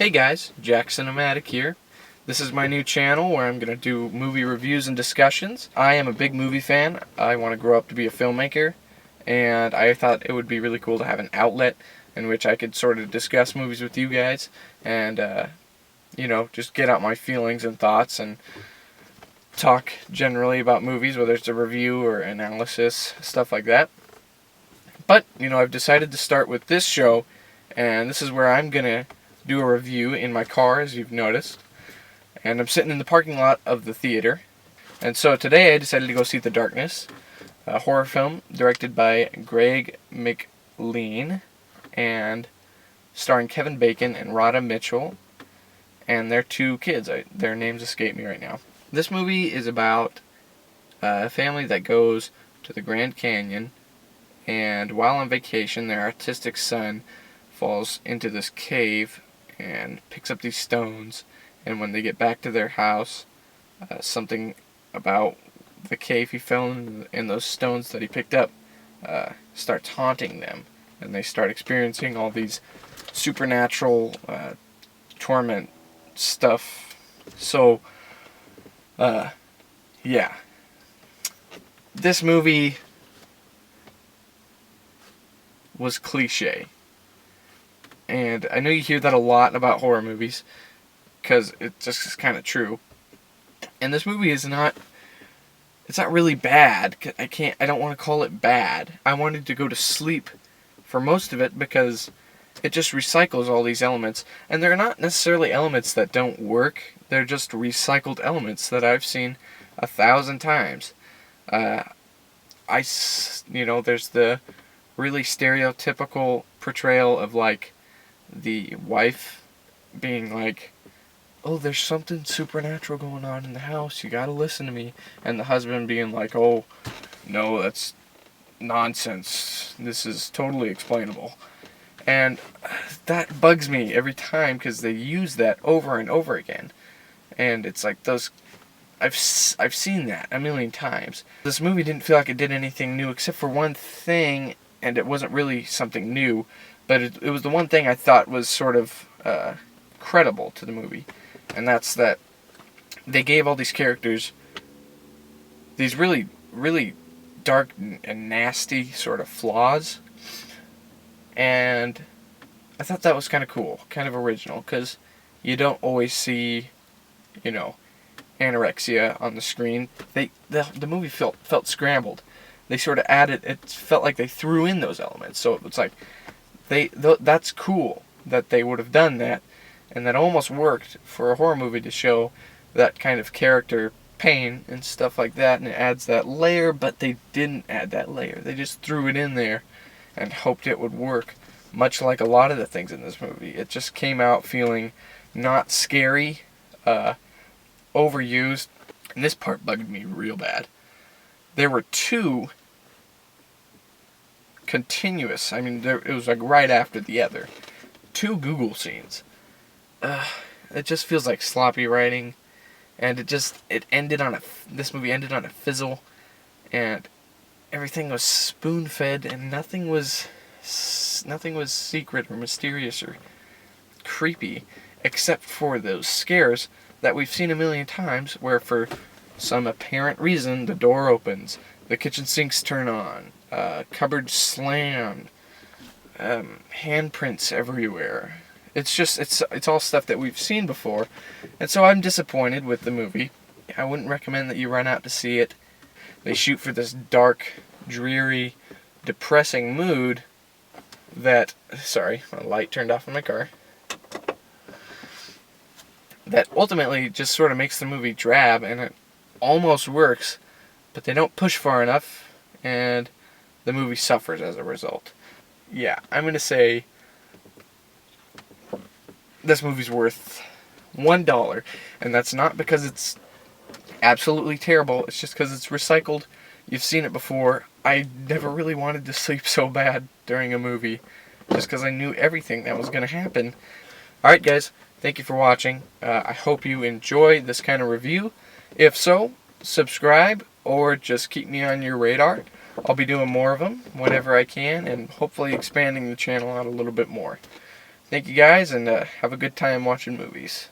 Hey guys, Jack Cinematic here. This is my new channel where I'm going to do movie reviews and discussions. I am a big movie fan. I want to grow up to be a filmmaker, and I thought it would be really cool to have an outlet in which I could sort of discuss movies with you guys and, just get out my feelings and thoughts and talk generally about movies, whether it's a review or analysis, stuff like that. But, I've decided to start with this show, and this is where I'm going to do a review in my car, as you've noticed. And I'm sitting in the parking lot of the theater. And so today I decided to go see The Darkness, a horror film directed by Greg McLean and starring Kevin Bacon and Radha Mitchell and their two kids. Their names escape me right now. This movie is about a family that goes to the Grand Canyon, and while on vacation, their autistic son falls into this cave and picks up these stones, and when they get back to their house, something about the cave he fell in and those stones that he picked up starts haunting them, and they start experiencing all these supernatural torment stuff. So, yeah. This movie was cliche. And I know you hear that a lot about horror movies, because it just is kind of true. And this movie is not, it's not really bad. I don't want to call it bad. I wanted to go to sleep for most of it because it just recycles all these elements. And they're not necessarily elements that don't work. They're just recycled elements that I've seen 1,000 times. There's the really stereotypical portrayal of, like, the wife being like, oh, there's something supernatural going on in the house, you gotta listen to me. And the husband being like, oh, no, that's nonsense. This is totally explainable. And that bugs me every time because they use that over and over again. And it's like I've seen that a million times. This movie didn't feel like it did anything new except for one thing, and it wasn't really something new. But it was the one thing I thought was sort of credible to the movie. And that's that they gave all these characters these really, really dark and nasty sort of flaws. And I thought that was kind of cool, kind of original, because you don't always see, anorexia on the screen. The movie felt scrambled. They sort of added, it felt like they threw in those elements. So it's like, that's cool that they would have done that, and that almost worked for a horror movie to show that kind of character pain and stuff like that, and it adds that layer, but they didn't add that layer. They just threw it in there and hoped it would work, much like a lot of the things in this movie. It just came out feeling not scary, overused, and this part bugged me real bad. There were two continuous, it was like right after the other, two Google scenes. It just feels like sloppy writing, and this movie ended on a fizzle, and everything was spoon-fed, and nothing was secret or mysterious or creepy, except for those scares that we've seen a million times, where for some apparent reason the door opens, the kitchen sinks turn on, cupboards slammed, handprints everywhere. It's all stuff that we've seen before, and so I'm disappointed with the movie. I wouldn't recommend that you run out to see it. They shoot for this dark, dreary, depressing mood that, sorry, my light turned off in my car, that ultimately just sort of makes the movie drab, and it almost works, but they don't push far enough, and the movie suffers as a result. Yeah, I'm going to say this movie's worth $1, and that's not because it's absolutely terrible, it's just because it's recycled. You've seen it before. I never really wanted to sleep so bad during a movie, just because I knew everything that was going to happen. Alright guys, thank you for watching. I hope you enjoy this kind of review. If so, subscribe, or just keep me on your radar. I'll be doing more of them whenever I can, and hopefully expanding the channel out a little bit more. Thank you guys, and have a good time watching movies.